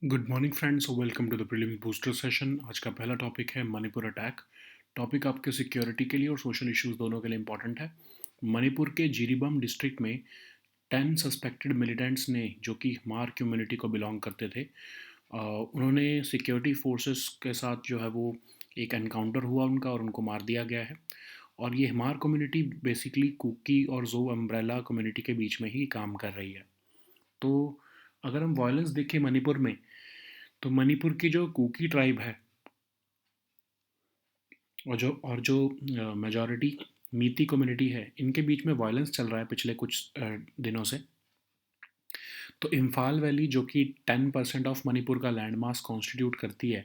Good morning friends, welcome to the prelims booster session. आज का पहला टॉपिक है मणिपुर अटैक। टॉपिक आपके सिक्योरिटी के लिए और सोशल इश्यूज दोनों के लिए इंपॉर्टेंट है। मणिपुर के जिरीबाम डिस्ट्रिक्ट में 10 सस्पेक्टेड मिलिटेंट्स ने, जो कि हमार कम्युनिटी को बिलोंग करते थे, उन्होंने सिक्योरिटी फोर्सेस के साथ जो है वो एक एनकाउंटर हुआ उनका और उनको मार दिया गया है। और ये हमार कम्युनिटी बेसिकली कुकी और जो अम्ब्रेला कम्युनिटी के बीच में ही काम कर रही है। तो अगर हम वायलेंस देखें मणिपुर में, तो मणिपुर की जो कुकी ट्राइब है और जो मेजॉरिटी मीती कम्युनिटी है, इनके बीच में वायलेंस चल रहा है पिछले कुछ दिनों से। तो इम्फाल वैली, जो कि 10% ऑफ मणिपुर का लैंड मास कॉन्स्टिट्यूट करती है,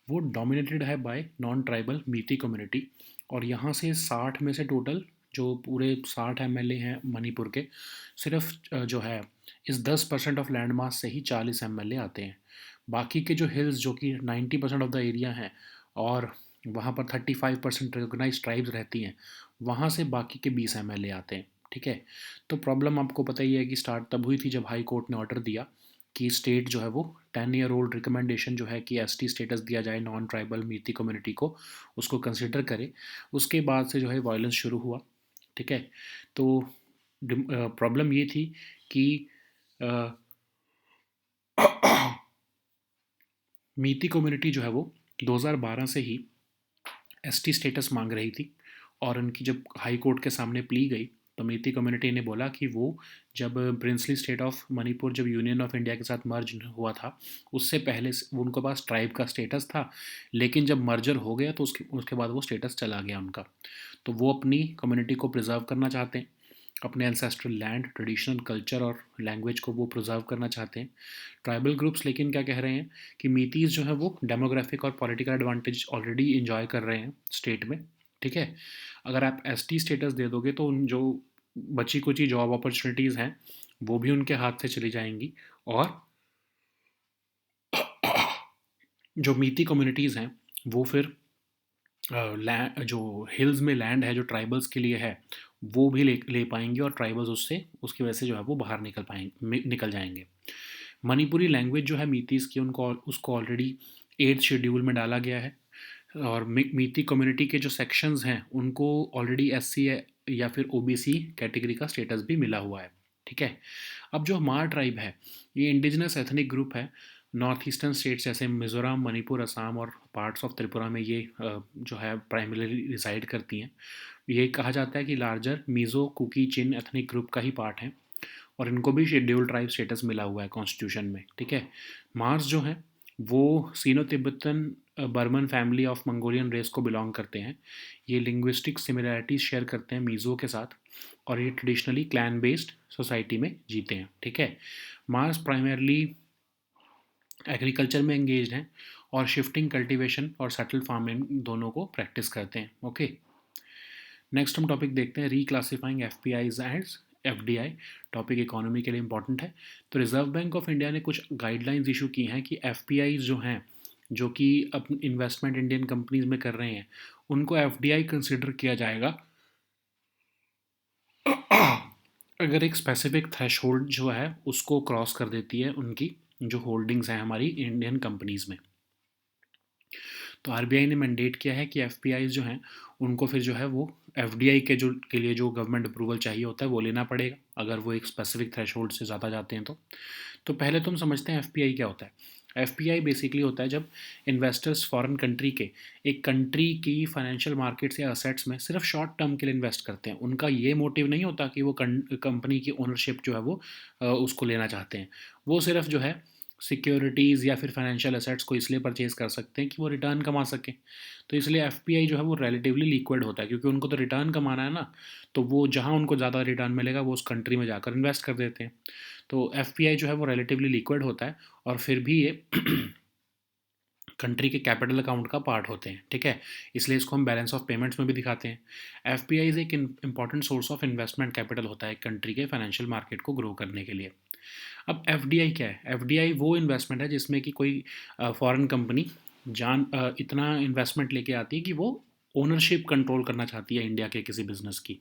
वो डोमिनेटेड है बाय नॉन ट्राइबल मीती कम्युनिटी। और यहाँ से 60 में से टोटल जो पूरे 60 एमएलए हैं मणिपुर के, सिर्फ जो है इस 10% ऑफ लैंड मास से ही 40 एमएलए आते हैं। बाकी के जो हिल्स, जो कि 90% ऑफ द एरिया हैं, और वहाँ पर 35% रिकोगनाइज ट्राइब्स रहती हैं, वहाँ से बाकी के 20 एमएलए आते हैं। ठीक है। तो प्रॉब्लम आपको पता ही है कि स्टार्ट तब हुई थी जब हाई कोर्ट ने ऑर्डर दिया कि स्टेट जो है वो 10 ईयर ओल्ड रिकमेंडेशन जो है कि एसटी स्टेटस दिया जाए नॉन ट्राइबल मीती कम्युनिटी को, उसको कंसिडर करे। उसके बाद से जो है वायलेंस शुरू हुआ। ठीक है। तो प्रॉब्लम ये थी कि मीती कम्युनिटी जो है वो 2012 से ही एसटी स्टेटस मांग रही थी। और उनकी जब हाई कोर्ट के सामने प्ली गई, तो मीती कम्युनिटी ने बोला कि वो जब प्रिंसली स्टेट ऑफ मणिपुर जब यूनियन ऑफ इंडिया के साथ मर्ज हुआ था, उससे पहले वो उनके पास ट्राइब का स्टेटस था। लेकिन जब मर्जर हो गया तो उसके उसके बाद वो स्टेटस चला गया उनका। तो वो अपनी कम्युनिटी को प्रिजर्व करना चाहते हैं, अपने एंसेस्ट्रल लैंड, ट्रेडिशनल कल्चर और लैंग्वेज को वो प्रिजर्व करना चाहते हैं। ट्राइबल ग्रुप्स लेकिन क्या कह रहे हैं कि मीतीज़ जो है वो डेमोग्राफिक और पॉलिटिकल एडवांटेज ऑलरेडी इंजॉय कर रहे हैं स्टेट में। ठीक है। अगर आप एसटी स्टेटस दे दोगे तो उन जो बची कुची जॉब अपॉर्चुनिटीज़ हैं, वो भी उनके हाथ से चली जाएंगी। और जो मीती कम्युनिटीज़ हैं, वो फिर लैंड, जो हिल्स में लैंड है जो ट्राइबल्स के लिए है, वो भी ले ले पाएंगे, और ट्राइबल्स उससे उसकी वजह से जो है वो बाहर निकल जाएंगे। मणिपुरी लैंग्वेज जो है मीतीज़ की, उनको उसको ऑलरेडी 8th शेड्यूल में डाला गया है। और मीती कम्युनिटी के जो सेक्शंस हैं उनको ऑलरेडी एससी या फिर ओबीसी कैटेगरी का स्टेटस भी मिला हुआ है। ठीक है। अब जो हमार ट्राइब है, ये इंडिजिनस एथनिक ग्रुप है। नॉर्थ ईस्टर्न स्टेट्स जैसे मिज़ोरम, मणिपुर, असम और पार्ट्स ऑफ त्रिपुरा में ये जो है प्राइमरीली रिसाइड करती हैं। ये कहा जाता है कि लार्जर मीज़ो कुकी चिन एथनिक ग्रुप का ही पार्ट है, और इनको भी शेड्यूल ट्राइब स्टेटस मिला हुआ है कॉन्स्टिट्यूशन में। ठीक है। मार्स जो हैं वो Sino Tibetan Burman family of Mongolian race को बिलोंग करते हैं। ये लिंग्विस्टिक सिमिलैरिटीज शेयर करते हैं मीज़ो के साथ, और ये ट्रेडिशनली क्लैन बेस्ड सोसाइटी में जीते हैं। ठीक है। मार्स प्राइमरली एग्रीकल्चर में एंगेज्ड हैं, और शिफ्टिंग कल्टीवेशन और सेटल फार्मिंग दोनों को प्रैक्टिस करते हैं। ओके। नेक्स्ट हम टॉपिक देखते हैं, reclassifying F P Is as F D I. Topic economy के लिए इंपॉर्टेंट है। तो रिजर्व बैंक ऑफ इंडिया ने कुछ गाइडलाइंस इशू की हैं कि एफ पी आईज जो हैं, जो कि अपनी इन्वेस्टमेंट इंडियन कंपनीज में कर रहे हैं, उनको एफ डी आई कंसिडर किया जाएगा अगर एक स्पेसिफिक थ्रेश होल्ड जो है उसको क्रॉस कर देती है उनकी जो होल्डिंग्स हैं हमारी इंडियन कंपनीज में। तो आरबीआई ने मैंडेट किया है कि एफपीआईज जो हैं उनको फिर जो है वो एफडीआई के लिए जो गवर्नमेंट अप्रूवल चाहिए होता है वो लेना पड़ेगा, अगर वो एक स्पेसिफिक थ्रेशोल्ड से ज़्यादा जाते हैं तो पहले तो हम समझते हैं एफपीआई क्या होता है। एफपीआई बेसिकली होता है जब इन्वेस्टर्स फॉरेन कंट्री के एक कंट्री की फाइनेंशियल मार्केट्स या असेट्स में सिर्फ शॉर्ट टर्म के लिए इन्वेस्ट करते हैं। उनका ये मोटिव नहीं होता कि वो कंपनी की ओनरशिप जो है वो उसको लेना चाहते हैं। वो सिर्फ जो है सिक्योरिटीज़ या फिर फाइनेंशियल एसेट्स को इसलिए परचेज़ कर सकते हैं कि वो रिटर्न कमा सकें। तो इसलिए एफपीआई जो है वो रिलेटिवली लिक्विड होता है, क्योंकि उनको तो रिटर्न कमाना है ना। तो वो जहाँ उनको ज़्यादा रिटर्न मिलेगा वो उस कंट्री में जाकर इन्वेस्ट कर देते हैं। तो एफपीआई जो है वो रिलेटिवली लिक्विड होता है, और फिर भी ये कंट्री के कैपिटल अकाउंट का पार्ट होते हैं। ठीक है। इसलिए इसको हम बैलेंस ऑफ पेमेंट्स में भी दिखाते हैं। एफपीआई एक important source of investment capital होता है कंट्री के फाइनेंशियल मार्केट को ग्रो करने के लिए। अब एफडीआई क्या है? एफडीआई वो इन्वेस्टमेंट है जिसमें कि कोई फॉरेन कंपनी इतना इन्वेस्टमेंट लेके आती है कि वो ओनरशिप कंट्रोल करना चाहती है इंडिया के किसी बिजनेस की।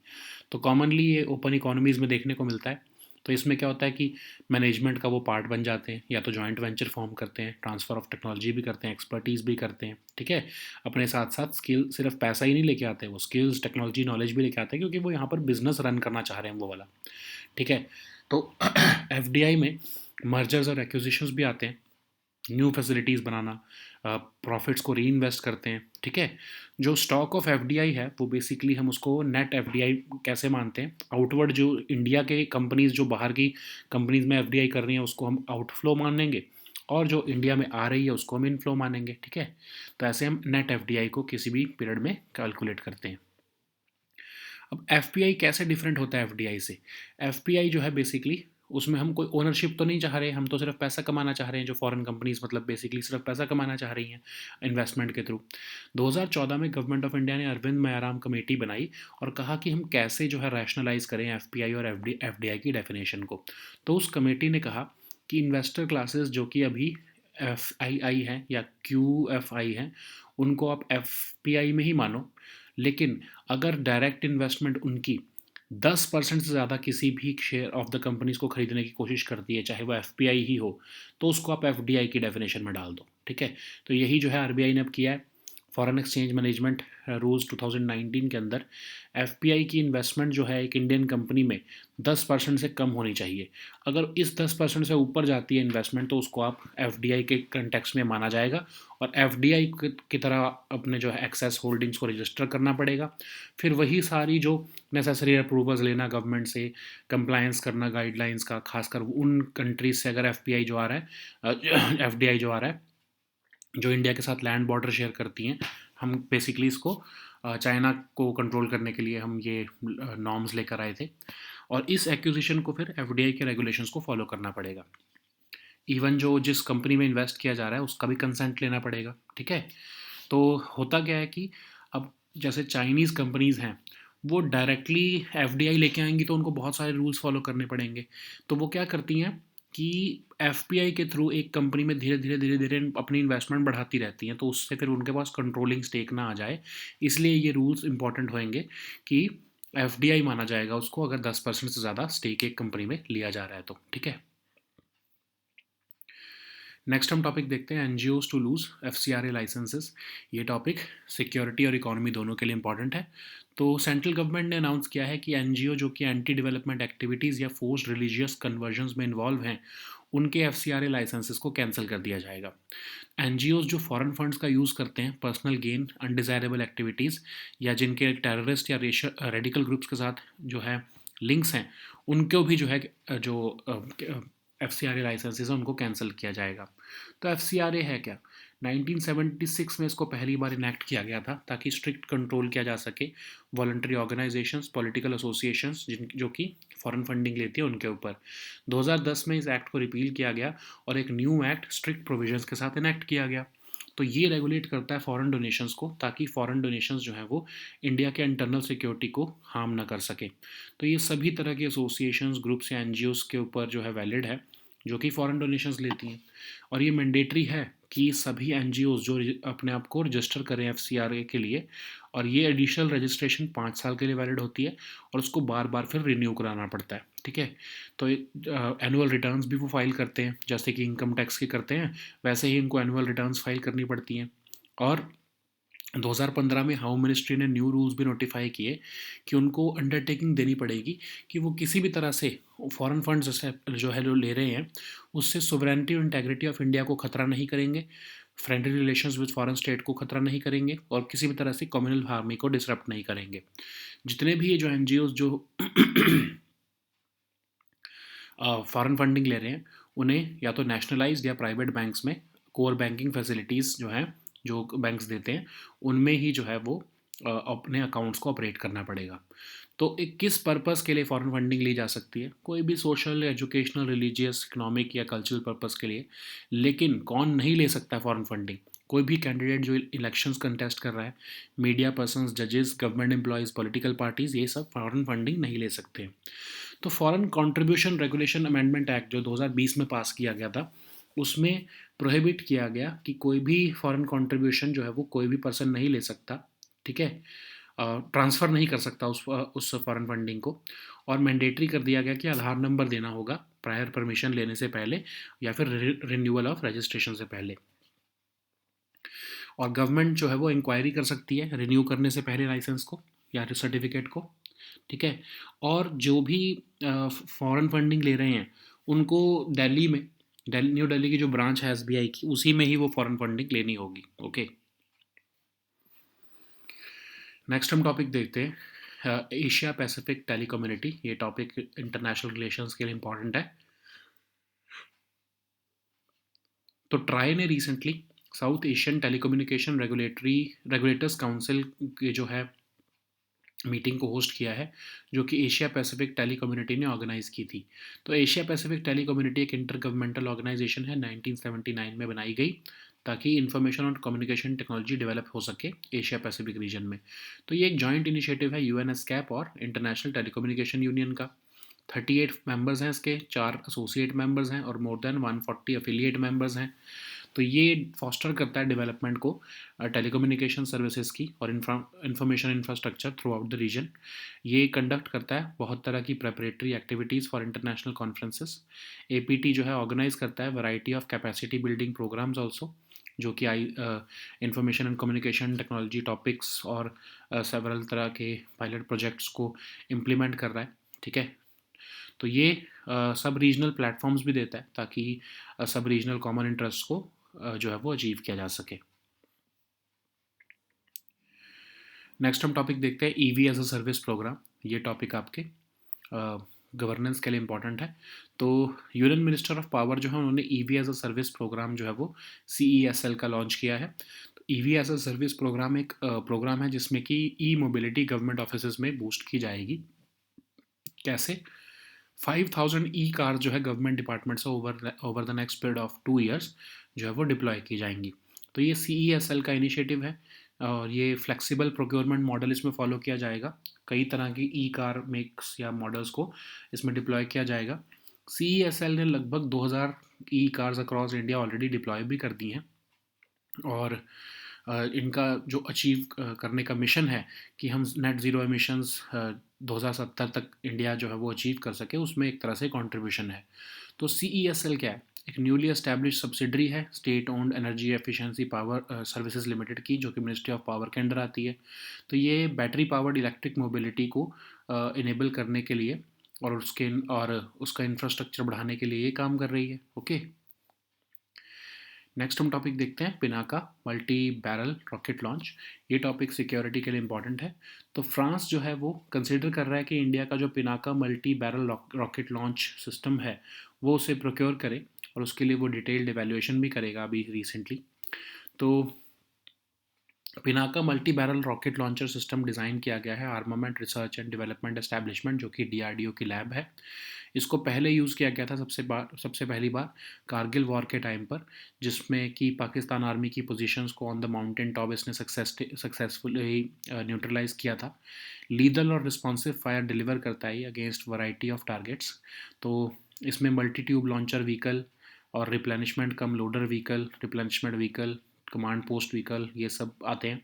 तो कॉमनली ये ओपन इकोनॉमीज़ में देखने को मिलता है। तो इसमें क्या होता है कि मैनेजमेंट का वो पार्ट बन जाते हैं, या तो जॉइंट वेंचर फॉर्म करते हैं, ट्रांसफ़र ऑफ टेक्नोलॉजी भी करते हैं, एक्सपर्टीज़ भी करते हैं, ठीक है। अपने साथ साथ स्किल, सिर्फ पैसा ही नहीं लेके आते, वो स्किल्स, टेक्नोलॉजी, नॉलेज भी लेके आते हैं, क्योंकि वो यहाँ पर बिजनेस रन करना चाह रहे हैं वो वाला, ठीक है। तो एफडीआई में मर्जर्स और एक्विजिशंस भी आते हैं, न्यू फैसिलिटीज़ बनाना, प्रॉफिट्स को री इन्वेस्ट करते हैं, ठीक है। जो स्टॉक ऑफ एफडीआई है वो बेसिकली हम उसको नेट एफडीआई कैसे मानते हैं, आउटवर्ड जो इंडिया के कंपनीज जो बाहर की कंपनीज में एफडीआई कर रही हैं उसको हम आउटफ्लो मानेंगे, और जो इंडिया में आ रही है उसको हम इनफ्लो मानेंगे, ठीक है। तो ऐसे हम नेट एफडीआई को किसी भी पीरियड में कैलकुलेट करते हैं। अब एफपीआई कैसे डिफरेंट होता है एफडीआई से? एफपीआई जो है बेसिकली उसमें हम कोई ओनरशिप तो नहीं चाह रहे, हम तो सिर्फ पैसा कमाना चाह रहे हैं, जो फॉरेन कंपनीज मतलब बेसिकली सिर्फ पैसा कमाना चाह रही हैं इन्वेस्टमेंट के थ्रू। 2014 में गवर्नमेंट ऑफ इंडिया ने अरविंद मयाराम कमेटी बनाई और कहा कि हम कैसे जो है रैशनलाइज करें एफपीआई और एफडीआई की डेफिनेशन को। तो उस कमेटी ने कहा कि इन्वेस्टर क्लासेस जो कि अभी एफ आई आई हैं या क्यू एफ आई हैं, उनको आप एफ पी आई में ही मानो, लेकिन अगर डायरेक्ट इन्वेस्टमेंट उनकी 10% से ज़्यादा किसी भी शेयर ऑफ द कंपनीज को खरीदने की कोशिश करती है, चाहे वो एफ पी आई ही हो, तो उसको आप एफ डी आई की डेफिनेशन में डाल दो, ठीक है। तो यही जो है आर बी आई ने अब किया है। फॉरेन एक्सचेंज मैनेजमेंट रूल्स 2019 के अंदर एफ पी आई की इन्वेस्टमेंट जो है एक इंडियन कंपनी में 10% से कम होनी चाहिए। अगर इस 10% से ऊपर जाती है इन्वेस्टमेंट तो उसको आप एफ डी आई के कंटेक्स में माना जाएगा, और एफ डी आई की तरह अपने जो है एक्सेस होल्डिंग्स को रजिस्टर करना पड़ेगा। फिर वही सारी जो नेसेसरी अप्रूवल्स लेना गवर्नमेंट से, कंप्लायंस करना गाइडलाइंस का, खासकर उन कंट्रीज से अगर एफ पी आई जो आ रहा है एफ डी आई जो आ रहा है जो इंडिया के साथ लैंड बॉर्डर शेयर करती हैं, हम बेसिकली इसको चाइना को कंट्रोल करने के लिए हम ये नॉर्म्स लेकर आए थे, और इस एक्विजिशन को फिर एफडीआई के रेगुलेशंस को फॉलो करना पड़ेगा। इवन जो जिस कंपनी में इन्वेस्ट किया जा रहा है उसका भी कंसेंट लेना पड़ेगा, ठीक है। तो होता क्या है कि अब जैसे चाइनीज़ कंपनीज़ हैं, वो डायरेक्टली एफडीआई लेके आएंगी तो उनको बहुत सारे रूल्स फॉलो करने पड़ेंगे। तो वो क्या करती हैं कि एफपीआई के थ्रू एक कंपनी में धीरे धीरे धीरे धीरे अपनी इन्वेस्टमेंट बढ़ाती रहती हैं, तो उससे फिर उनके पास कंट्रोलिंग स्टेक ना आ जाए, इसलिए ये रूल्स इंपॉर्टेंट होंगे कि एफडीआई माना जाएगा उसको अगर 10% से ज़्यादा स्टेक एक कंपनी में लिया जा रहा है तो, ठीक है। नेक्स्ट हम टॉपिक देखते हैं N to loose F licences. ये टॉपिक सिक्योरिटी और इकोनॉमी दोनों के लिए इंपॉर्टेंट है। तो सेंट्रल गवर्नमेंट ने अनाउंस किया है कि एन जो कि एंटी डेवलपमेंट एक्टिविटीज़ या फोर्स्ड रिलीजियस कन्वर्जन्स में इन्वॉल्व हैं, उनके एफ लाइसेंसेस को कैंसिल कर दिया जाएगा। एन जो फॉरेन फंड्स का यूज़ करते हैं पर्सनल गेन, अनडिज़ायरेबल एक्टिविटीज़, या जिनके टेररिस्ट या रेडिकल ग्रुप्स के साथ जो है लिंक्स हैं, उनको भी जो है जो एफ लाइसेंसेस हैं उनको कैंसिल किया जाएगा। तो एफ है क्या? 1976 में इसको पहली बार इनेक्ट किया गया था ताकि स्ट्रिक्ट कंट्रोल किया जा सके वॉलंटरी ऑर्गेनाइजेशंस, पॉलिटिकल एसोसिएशंस जिन जो कि फॉरेन फंडिंग लेती है उनके ऊपर। 2010 में इस एक्ट को रिपील किया गया और एक न्यू एक्ट स्ट्रिक्ट प्रोविजंस के साथ इनेक्ट किया गया। तो ये रेगुलेट करता है फॉरेन डोनेशंस को, ताकि फॉरेन डोनेशंस जो है वो इंडिया के इंटरनल सिक्योरिटी को हार्म ना कर सके। तो ये सभी तरह के एसोसिएशंस, ग्रुप्स या एनजीओज के ऊपर जो है वैलिड है जो कि फॉरेन डोनेशंस लेती हैं, और ये मैंडेटरी है कि सभी एनजीओज जो अपने आप को रजिस्टर करें एफ के लिए, और ये एडिशनल रजिस्ट्रेशन 5 साल के लिए वैलिड होती है और उसको बार बार फिर रिन्यू कराना पड़ता है, ठीक है। तो एनुअल रिटर्न्स भी वो फाइल करते हैं, जैसे कि इनकम टैक्स के करते हैं वैसे ही इनको एनुअल रिटर्न्स फाइल करनी पड़ती हैं। और 2015 में हाउस मिनिस्ट्री ने न्यू रूल्स भी नोटिफाई किए कि उनको अंडरटेकिंग देनी पड़ेगी कि वो किसी भी तरह से फॉरेन फंड्स जैसे जो है जो ले रहे हैं उससे सोवरेनिटी और इंटेग्रिटी ऑफ इंडिया को खतरा नहीं करेंगे, friendly relations with foreign state को खतरा नहीं करेंगे, और किसी भी तरह से कम्युनल हार्मनी को डिसरप्ट नहीं करेंगे। जितने भी ये जो एन जो फॉरेन फंडिंग ले रहे हैं उन्हें या तो नेशनलाइज्ड या प्राइवेट बैंक्स में कोर बैंकिंग फैसिलिटीज़ जो हैं जो बैंक्स देते हैं उनमें ही जो है वो अपने अकाउंट्स को ऑपरेट करना पड़ेगा। तो एक किस पर्पस के लिए फॉरेन फंडिंग ली जा सकती है? कोई भी सोशल, एजुकेशनल, रिलीजियस, इकोनॉमिक या कल्चरल पर्पस के लिए। लेकिन कौन नहीं ले सकता फॉरेन फंडिंग? कोई भी कैंडिडेट जो इलेक्शंस कंटेस्ट कर रहा है, मीडिया पर्सन्स, जजेस, गवर्नमेंट एम्प्लॉयज़, पॉलिटिकल पार्टीज़, ये सब फॉरेन फंडिंग नहीं ले सकते। तो foreign contribution regulation amendment act जो 2020 में पास किया गया था उसमें प्रोहिबिट किया गया कि कोई भी फॉरेन कंट्रीब्यूशन जो है वो कोई भी पर्सन नहीं ले सकता, ठीक है। ट्रांसफ़र नहीं कर सकता उस फॉरेन फंडिंग को, और मैंडेटरी कर दिया गया कि आधार नंबर देना होगा प्रायर परमिशन लेने से पहले या फिर रिन्यूअल ऑफ रजिस्ट्रेशन से पहले। और गवर्नमेंट जो है वो इंक्वायरी कर सकती है रिन्यू करने से पहले लाइसेंस को या सर्टिफिकेट को, ठीक है। और जो भी फॉरेन फंडिंग ले रहे हैं उनको दिल्ली में, न्यू दिल्ली की जो ब्रांच है एसबीआई की, उसी में ही वो फॉरेन फंडिंग लेनी होगी। ओके, नेक्स्ट हम टॉपिक देखते हैं एशिया पैसिफिक टेली कम्युनिटी। ये टॉपिक इंटरनेशनल रिलेशंस के लिए इंपॉर्टेंट है। तो ट्राई ने recently south Asian telecommunication regulators council के जो है मीटिंग को होस्ट किया है, जो कि एशिया पैसिफिक टेली कम्युनिटी ने ऑर्गेनाइज़ की थी। तो एशिया पैसिफिक टेली कम्युनिटी एक इंटर गवर्नमेंटल ऑर्गेनाइजेशन है, 1979 में बनाई गई ताकि इन्फॉर्मेशन और कम्युनिकेशन टेक्नोलॉजी डेवलप हो सके एशिया पैसिफिक रीजन में। तो ये एक जॉइंट इनिशिएटिव है यूएनएसकैप और इंटरनेशनल टेलीकम्युनिकेशन यूनियन का। 38 मेंबर्स हैं इसके, 4 एसोसिएट मेंबर्स हैं और मोर देन 140 एफिलिएट मेंबर्स हैं। तो ये फॉस्टर करता है डेवलपमेंट को टेलीकम्युनिकेशन सर्विसेज की और information infrastructure throughout the region. ये कंडक्ट करता है बहुत तरह की preparatory activities for international conferences. APT जो है ऑर्गेनाइज करता है variety of capacity building programmes also, जो कि information and communication technology topics और सेवरल तरह के पायलट प्रोजेक्ट्स को इम्प्लीमेंट कर रहा है, ठीक है। तो ये सब रीजनल प्लेटफॉर्म्स भी देता है ताकि सब रीजनल कॉमन इंटरेस्ट को जो है वो अचीव किया जा सके। नेक्स्ट हम टॉपिक देखते हैं EV as a service programme. ये टॉपिक आपके गवर्नेंस के लिए इंपॉर्टेंट है। तो यूनियन मिनिस्टर ऑफ पावर जो है उन्होंने EV as a service programme जो है वो CESL का लॉन्च किया है। तो EV as a service programme एक प्रोग्राम है जिसमें कि ई मोबिलिटी गवर्नमेंट ऑफिस में बूस्ट की जाएगी। कैसे? 5000 ई कार जो है गवर्नमेंट डिपार्टमेंट से over the next period of 2 years जो है वो डिप्लॉय की जाएंगी। तो ये CESL का इनिशिएटिव है और ये फ्लेक्सिबल प्रोक्योरमेंट मॉडल इसमें फॉलो किया जाएगा। कई तरह की ई कार मेक्स या मॉडल्स को इसमें डिप्लॉय किया जाएगा। CESL ने लगभग 2000 e cars across India already deploy भी कर दी हैं। और इनका जो अचीव करने का मिशन है कि हम नेट ज़ीरो एमिशंस 2070 तक इंडिया जो है वो अचीव कर सके, उसमें एक तरह से कंट्रीब्यूशन है। तो CESL क्या है? एक न्यूली एस्टैब्लिश सब्सिडरी है state owned energy efficiency power services limited की, जो कि मिनिस्ट्री ऑफ पावर के अंडर आती है। तो ये बैटरी पावर्ड इलेक्ट्रिक मोबिलिटी को इनेबल करने के लिए और उसका इंफ्रास्ट्रक्चर बढ़ाने के लिए ये काम कर रही है। ओके, नेक्स्ट हम टॉपिक देखते हैं Pinaka multi barrel rocket launch. ये टॉपिक सिक्योरिटी के लिए इंपॉर्टेंट है। तो फ्रांस जो है वो कंसिडर कर रहा है कि इंडिया का जो Pinaka multi barrel rocket launch system है वो उसे प्रोक्योर करे, और उसके लिए वो डिटेल्ड एवेल्युएशन भी करेगा अभी रिसेंटली। तो Pinaka multi barrel rocket launcher system design किया गया है armament research and development establishment, जो कि DRDO की लैब है। इसको पहले यूज़ किया गया था सबसे पहली बार कारगिल वॉर के टाइम पर, जिसमें कि पाकिस्तान आर्मी की पोजीशंस को ऑन द माउंटेन टॉप इसने सक्सेसफुली न्यूट्रलाइज किया था। लीदल और रिस्पॉन्सिव फायर डिलीवर करता है अगेंस्ट वैरायटी ऑफ टारगेट्स। तो इसमें मल्टी ट्यूब लॉन्चर व्हीकल और replenishment cum loader vehicle, replenishment vehicle, command post vehicle, ये सब आते हैं।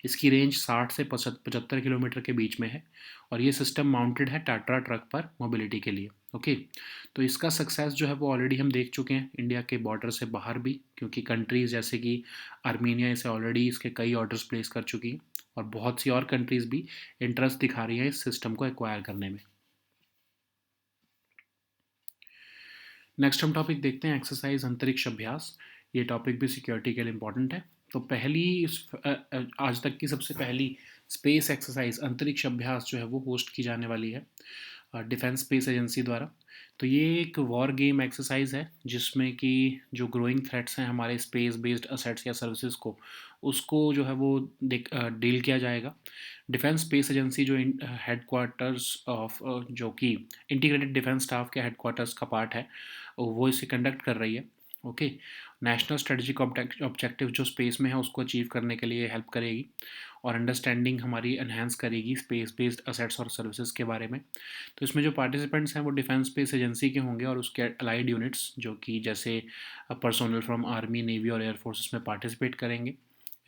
इसकी रेंज 60 से 75 किलोमीटर के बीच में है और ये सिस्टम माउंटेड है टाटा ट्रक पर मोबिलिटी के लिए। ओके, तो इसका सक्सेस जो है वो ऑलरेडी हम देख चुके हैं इंडिया के बॉर्डर से बाहर भी, क्योंकि कंट्रीज़ जैसे कि आर्मीनिया इसे ऑलरेडी इसके कई ऑर्डर्स प्लेस कर चुकी हैं और बहुत सी और कंट्रीज़ भी इंटरेस्ट दिखा रही हैं इस सिस्टम को एक्वायर करने में। नेक्स्ट हम टॉपिक देखते हैं एक्सरसाइज अंतरिक्ष अभ्यास। ये टॉपिक भी सिक्योरिटी के लिए इंपॉर्टेंट है। तो आज तक की सबसे पहली स्पेस एक्सरसाइज अंतरिक्ष अभ्यास जो है वो होस्ट की जाने वाली है डिफेंस स्पेस एजेंसी द्वारा। तो ये एक वॉर गेम एक्सरसाइज है जिसमें कि जो ग्रोइंग थ्रेट्स हैं हमारे स्पेस बेस्ड असेट्स या सर्विसेज को, उसको जो है वो डील किया जाएगा। डिफेंस स्पेस एजेंसी जो हेडक्वार्टर्स ऑफ जो कि इंटीग्रेटेड डिफेंस स्टाफ के हेडक्वार्टर्स का पार्ट है, वो इसे कंडक्ट कर रही है। ओके, नेशनल स्ट्रेटजिक ऑब्जेक्टिव जो स्पेस में है उसको अचीव करने के लिए हेल्प करेगी और अंडरस्टैंडिंग हमारी एनहेंस करेगी स्पेस बेस्ड असेट्स और सर्विसेज के बारे में। तो इसमें जो पार्टिसिपेंट्स हैं वो डिफेंस स्पेस एजेंसी के होंगे और उसके अलाइड यूनिट्स जो कि जैसे पर्सोनल फ्रॉम आर्मी, नेवी और एयरफोर्स में पार्टिसिपेट करेंगे।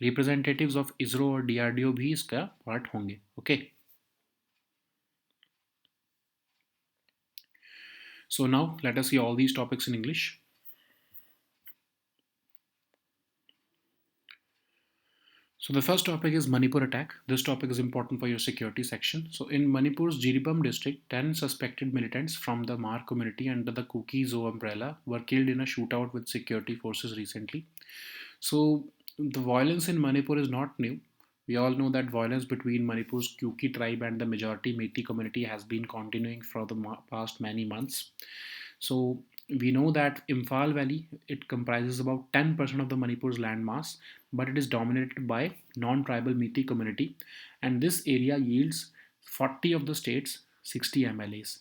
रिप्रेजेंटेटिव्स ऑफ इसरो और डीआरडीओ भी इसका पार्ट होंगे. Okay, so now let us see all these topics in English. So the first topic is Manipur attack. This topic is important for your security section. So in Manipur's Jiribam district, 10 suspected militants from the Mar community under the Kuki Zo umbrella were killed in a shootout with security forces recently. So the violence in Manipur is not new. We all know that violence between Manipur's Kuki tribe and the majority Meitei community has been continuing for the past many months. So we know that Imphal Valley, it comprises about 10% of the Manipur's land mass, but it is dominated by non-tribal Meitei community, and this area yields 40 of the state's 60 MLAs.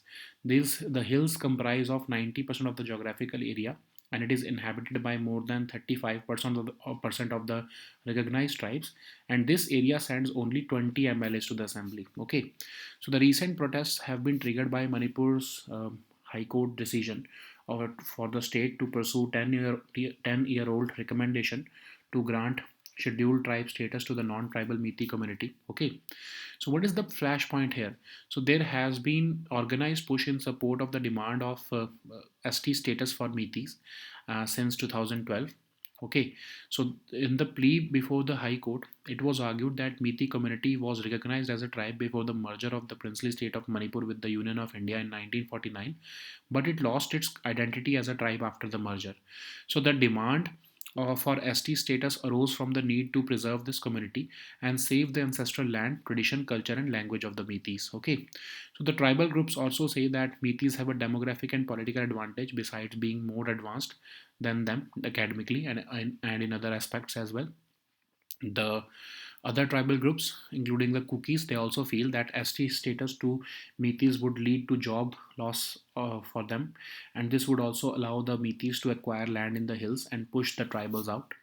The hills comprise of 90% of the geographical area, and it is inhabited by more than 35% of the recognized tribes, and this area sends only 20 MLAs to the assembly. Okay, so the recent protests have been triggered by Manipur's High Court decision for the state to pursue 10-year-old recommendation to grant scheduled tribe status to the non-tribal Meitei community. Okay, so what is the flashpoint here? So there has been organized push in support of the demand of ST status for Meiteis since 2012. Okay, so in the plea before the High Court, it was argued that Meitei community was recognized as a tribe before the merger of the princely state of Manipur with the Union of India in 1949, but it lost its identity as a tribe after the merger. So the demand for ST status arose from the need to preserve this community and save the ancestral land, tradition, culture, and language of the Meiteis. Okay, so the tribal groups also say that Meiteis have a demographic and political advantage besides being more advanced than them academically and in other aspects as well. The other tribal groups, including the Kukis, they also feel that ST status to Meiteis would lead to job loss for them, and this would also allow the Meiteis to acquire land in the hills and push the tribals out.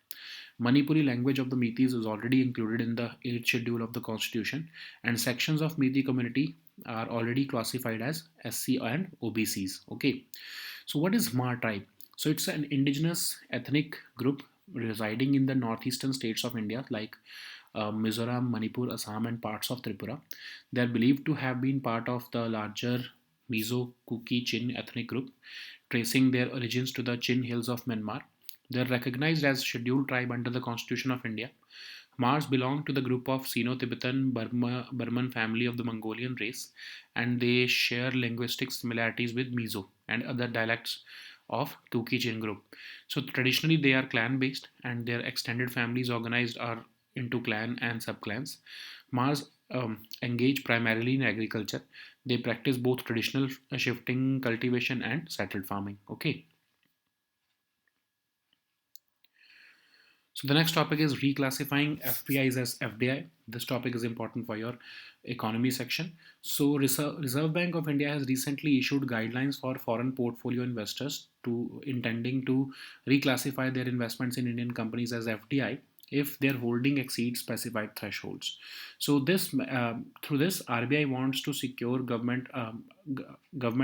Manipuri language of the Meiteis is already included in the 8th schedule of the constitution, and sections of Meitei community are already classified as SC and OBCs. Okay, so what is Mar tribe? So it's an indigenous ethnic group residing in the northeastern states of India like Mizoram, Manipur, Assam, and parts of Tripura. They are believed to have been part of the larger Mizo Kuki Chin ethnic group, tracing their origins to the Chin hills of Myanmar. They are recognized as scheduled tribe under the Constitution of India. Mars belong to the group of Sino-Tibetan Burman family of the Mongolian race, and they share linguistic similarities with Mizo and other dialects of Tuki-Chin group. So traditionally they are clan-based, and their extended families organized are into clan and subclans. Mars engage primarily in agriculture. They practice both traditional shifting cultivation and settled farming. Okay. So the next topic is reclassifying FPIs as FDI. This topic is important for your economy section. So Reserve Bank of India has recently issued guidelines for foreign portfolio investors to intending to reclassify their investments in Indian companies as FDI if their holding exceeds specified thresholds. So this through this RBI wants to secure government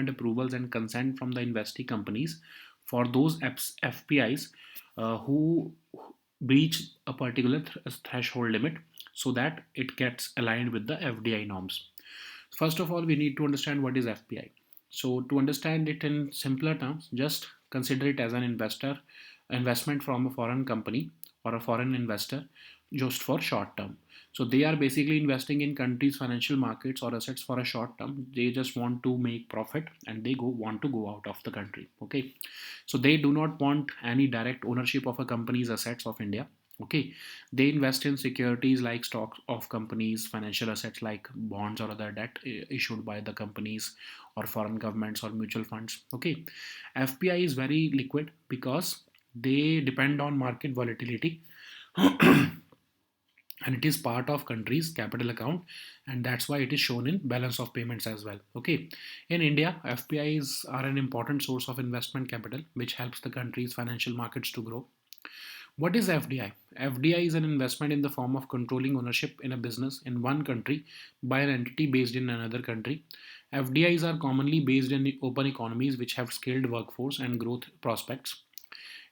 approvals and consent from the investee companies for those FPIs who breach a particular threshold limit so that it gets aligned with the FDI norms. First of all, we need to understand what is FPI. So to understand it in simpler terms, just consider it as an investment from a foreign company or a foreign investor just for short term. So they are basically investing in countries' financial markets or assets for a short term. They just want to make profit and they go want to go out of the country. Okay, so they do not want any direct ownership of a company's assets of India. Okay, they invest in securities like stocks of companies, financial assets like bonds or other debt issued by the companies or foreign governments or mutual funds. Okay, FPI is very liquid because they depend on market volatility and it is part of country's capital account, and that's why it is shown in balance of payments as well. Okay, in India, FPIs are an important source of investment capital which helps the country's financial markets to grow. What is FDI? FDI is an investment in the form of controlling ownership in a business in one country by an entity based in another country. FDIs are commonly based in open economies which have skilled workforce and growth prospects.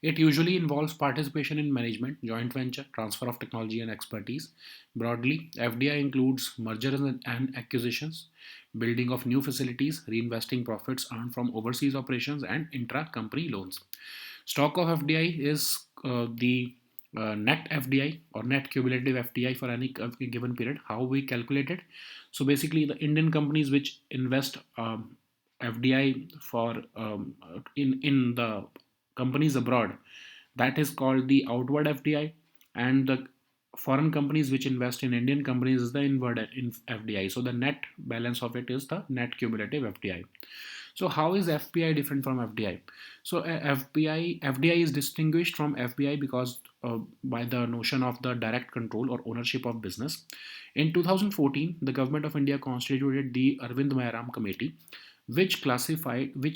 It usually involves participation in management, joint venture, transfer of technology and expertise. Broadly, FDI includes mergers and acquisitions, building of new facilities, reinvesting profits earned from overseas operations, and intra-company loans. Stock of FDI is the net FDI or net cumulative FDI for any given period. How we calculate it? So basically, the Indian companies which invest FDI for in the companies abroad, that is called the outward FDI, and the foreign companies which invest in Indian companies is the inward FDI. So the net balance of it is the net cumulative FDI. So how is FPI different from FDI? So FDI is distinguished from FBI because by the notion of the direct control or ownership of business. In 2014, the government of India constituted the Arvind Mayaram Committee, which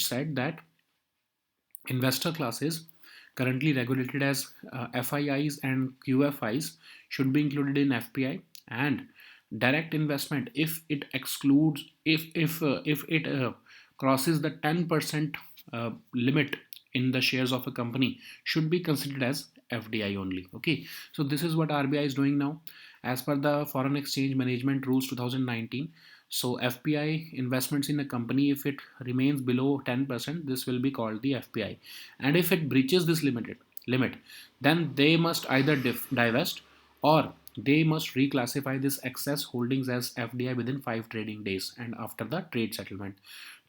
said that investor classes currently regulated as FIIs and QFIs should be included in FPI, and direct investment, if it excludes if it crosses the 10% limit in the shares of a company, should be considered as FDI only. Okay, so this is what RBI is doing now as per the Foreign Exchange Management Rules 2019. So FPI investments in a company, if it remains below 10%, this will be called the FPI. And if it breaches this limit, then they must either divest, or they must reclassify this excess holdings as FDI within 5 trading days and after the trade settlement.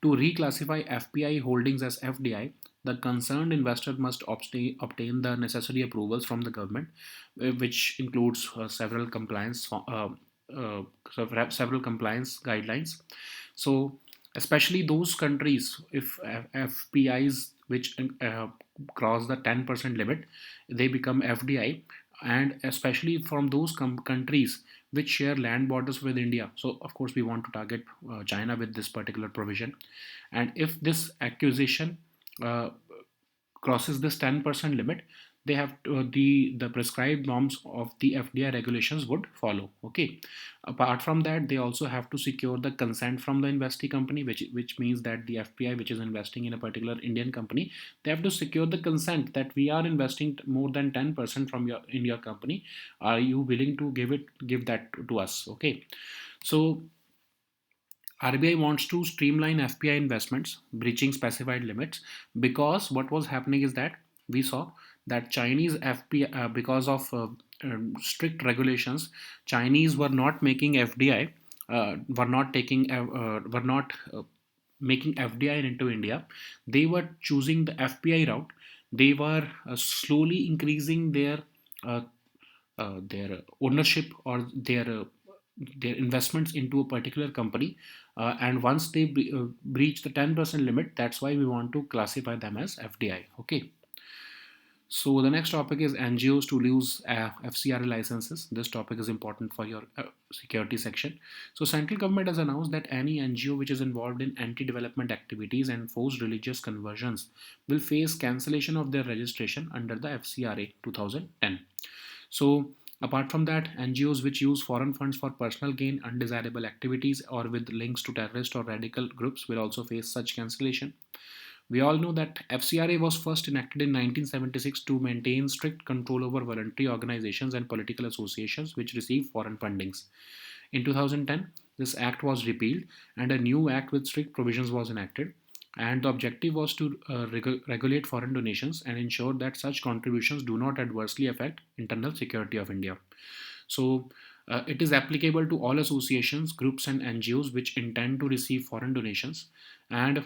To reclassify FPI holdings as FDI, the concerned investor must obtain the necessary approvals from the government, which includes several compliance guidelines. So, especially those countries, if FPIs which cross the 10% limit, they become FDI, and especially from those countries which share land borders with India. So, of course, we want to target China with this particular provision. And if this acquisition uh, crosses this 10% limit, they have to, the prescribed norms of the FDI regulations would follow. Okay. Apart from that, they also have to secure the consent from the investee company, which means that the FPI which is investing in a particular Indian company, they have to secure the consent that we are investing more than 10% from your in your company. Are you willing to give that to us? Okay. So RBI wants to streamline FPI investments, breaching specified limits, because what was happening is that we saw that Chinese FPI, because of strict regulations, Chinese were not making FDI, were not making FDI into India. They were choosing the FPI route. They were slowly increasing their ownership or their investments into a particular company, and once they breach the 10% limit, that's why we want to classify them as FDI. Okay, so the next topic is NGOs to lose FCRA licenses. This topic is important for your security section. So central government has announced that any NGO which is involved in anti-development activities and forced religious conversions will face cancellation of their registration under the FCRA 2010. So, apart from that, NGOs which use foreign funds for personal gain, undesirable activities, or with links to terrorist or radical groups will also face such cancellation. We all know that FCRA was first enacted in 1976 to maintain strict control over voluntary organizations and political associations which receive foreign fundings. In 2010, this act was repealed and a new act with strict provisions was enacted. And the objective was to regulate foreign donations and ensure that such contributions do not adversely affect internal security of India. So, it is applicable to all associations, groups, and NGOs which intend to receive foreign donations. And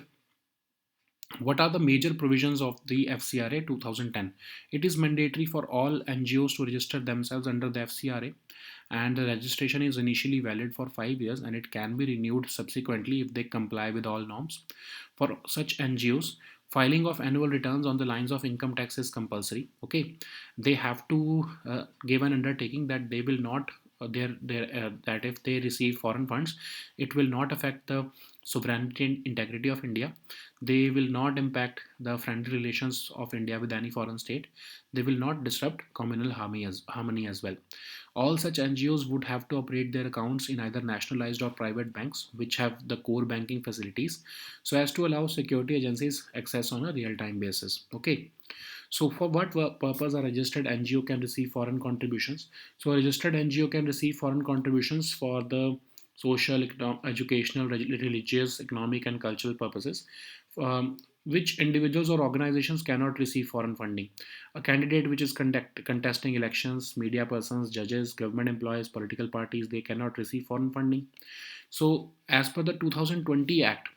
what are the major provisions of the FCRA 2010? It is mandatory for all NGOs to register themselves under the FCRA, and the registration is initially valid for 5 years and it can be renewed subsequently if they comply with all norms. For such NGOs, filing of annual returns on the lines of income tax is compulsory. Okay, they have to give an undertaking that they will not that if they receive foreign funds, it will not affect the sovereignty and integrity of India. They will not impact the friendly relations of India with any foreign state. They will not disrupt communal harmony as well. All such NGOs would have to operate their accounts in either nationalized or private banks, which have the core banking facilities, so as to allow security agencies access on a real time basis. Okay. So for what purpose a registered NGO can receive foreign contributions? So a registered NGO can receive foreign contributions for the social, educational, religious, economic, and cultural purposes, which individuals or organizations cannot receive foreign funding. A candidate which is contesting elections, media persons, judges, government employees, political parties, they cannot receive foreign funding. So, as per the 2020 Act,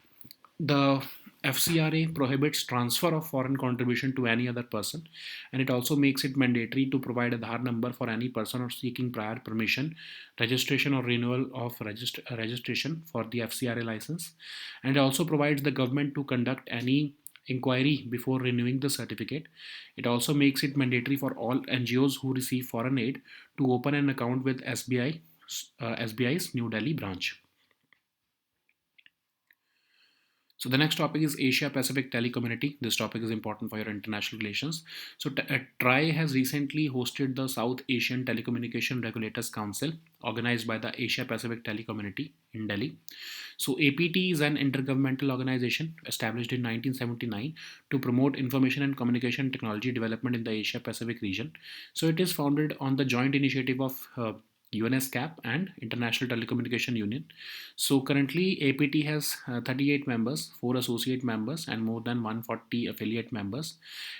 the FCRA prohibits transfer of foreign contribution to any other person, and it also makes it mandatory to provide a Aadhaar number for any person or seeking prior permission, registration or renewal of registration for the FCRA license, and it also provides the government to conduct any inquiry before renewing the certificate. It also makes it mandatory for all NGOs who receive foreign aid to open an account with SBI's New Delhi branch. So the next topic is Asia Pacific Telecommunity. This topic is important for your international relations. So TRI has recently hosted the South Asian Telecommunication Regulators Council, organized by the Asia Pacific Telecommunity in Delhi. So APT is an intergovernmental organization established in 1979 to promote information and communication technology development in the Asia Pacific region. So it is founded on the joint initiative of UNESCAP and International Telecommunication Union. So currently APT has 38 members, 4 associate members, and more than 140 affiliate members.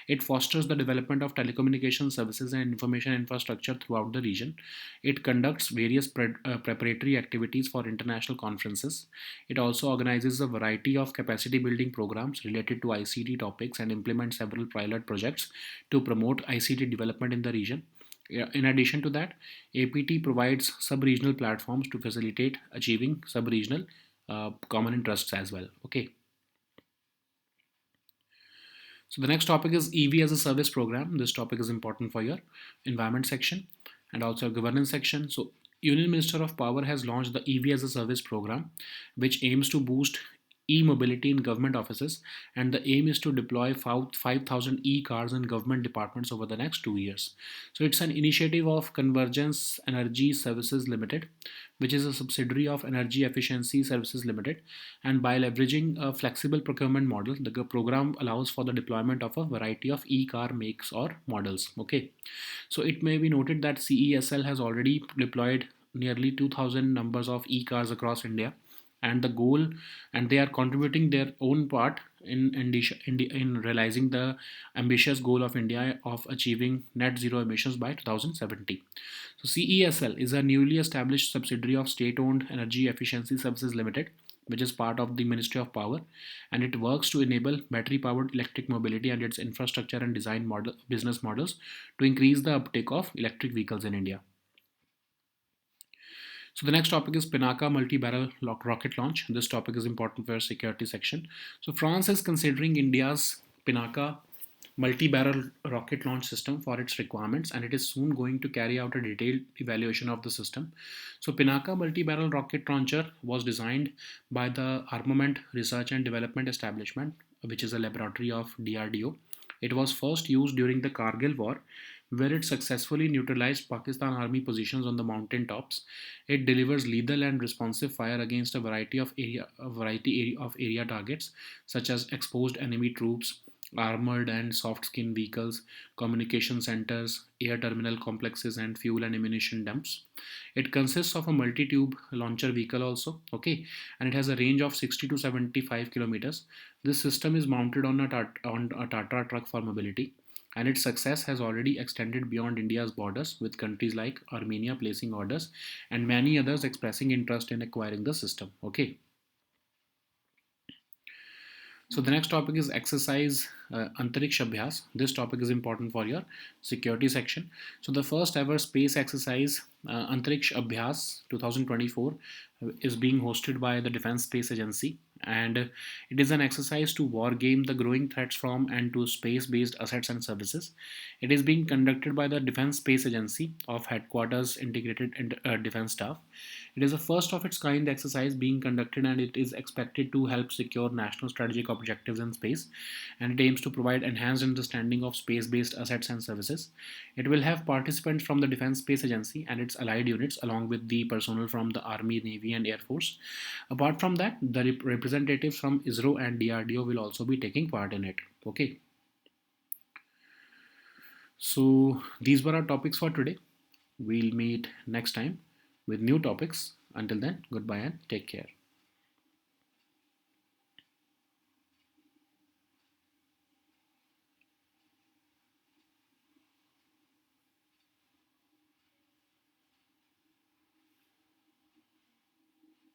It fosters the development of telecommunication services and information infrastructure throughout the region. It conducts various preparatory activities for international conferences. It also organizes a variety of capacity building programs related to ICT topics and implements several pilot projects to promote ICT development in the region. In addition to that, APT provides sub-regional platforms to facilitate achieving sub-regional common interests as well. Okay. So the next topic is EV as a service program. This topic is important for your environment section and also governance section. So Union Minister of Power has launched the EV as a service program, which aims to boost e-mobility in government offices, and the aim is to deploy 5,000 e-cars in government departments over the next 2 years. So it's an initiative of Convergence Energy Services Limited, which is a subsidiary of Energy Efficiency Services Limited. And by leveraging a flexible procurement model, the program allows for the deployment of a variety of e-car makes or models. Okay, so it may be noted that CESL has already deployed nearly 2,000 numbers of e-cars across India, and the goal, and they are contributing their own part in realizing the ambitious goal of India of achieving net zero emissions by 2070. So CESL is a newly established subsidiary of state-owned Energy Efficiency Services Limited, which is part of the Ministry of Power, and it works to enable battery-powered electric mobility and its infrastructure and design business models to increase the uptake of electric vehicles in India. So the next topic is Pinaka multi-barrel rocket launch. This topic is important for our security section. So France is considering India's Pinaka multi-barrel rocket launch system for its requirements, and it is soon going to carry out a detailed evaluation of the system. So Pinaka multi-barrel rocket launcher was designed by the Armament Research and Development Establishment, which is a laboratory of DRDO. It was first used during the Kargil War, where it successfully neutralized Pakistan Army positions on the mountain tops. It delivers lethal and responsive fire against a variety of area targets, such as exposed enemy troops, armored and soft skin vehicles, communication centers, air terminal complexes, and fuel and ammunition dumps. It consists of a multi-tube launcher vehicle also, okay, and it has a range of 60 to 75 kilometers. This system is mounted on a Tata truck for mobility, and its success has already extended beyond India's borders, with countries like Armenia placing orders and many others expressing interest in acquiring the system. Okay. So the next topic is exercise Antariksh Abhyas. This topic is important for your security section. So the first ever space exercise Antariksh Abhyas 2024 is being hosted by the Defense Space Agency, and it is an exercise to war game the growing threats from and to space-based assets and services. It is being conducted by the Defense Space Agency of Headquarters Integrated Defense Staff. It is a first of its kind exercise being conducted, and it is expected to help secure national strategic objectives in space, and it aims to provide enhanced understanding of space-based assets and services. It will have participants from the Defense Space Agency and its allied units, along with the personnel from the Army, Navy, and Air Force. Apart from that, the representatives from ISRO and DRDO will also be taking part in it. Okay. So these were our topics for today. We'll meet next time with new topics. Until then, goodbye and take care.